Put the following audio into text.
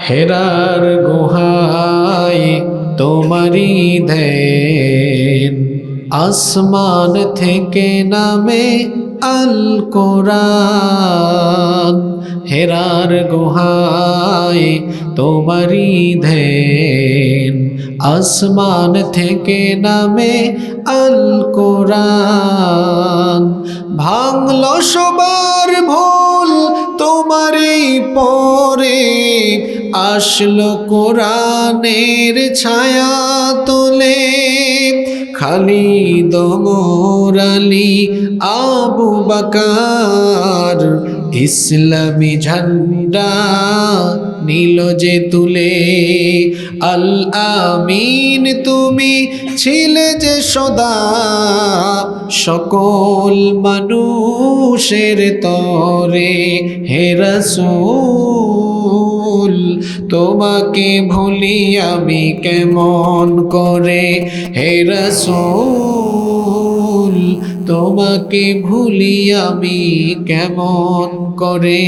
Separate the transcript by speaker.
Speaker 1: হেরার গুহায় তোমারি ধ্যান, আসমান থেকে নামে আল কোরআন। হেরার গুহায় তোমারি ধ্যান, আসমান থেকে নামে আল কোরআন। ভাঙল সবার ভুল তোমারই পরে, আসলো কোরআনের ছায়া তোলে। খালিদ ওমর আলী আবু বকর, ইসলামী ঝান্ডা নীল যে তুলে। আল আমিন তুমি ছিলে যে সদা, সকল মানুষের তরে। হে রাসূল তোমাকে ভুলি আমি কেমন করে, হে রাসূল তোমাকে ভুলি আমি কেমন করে।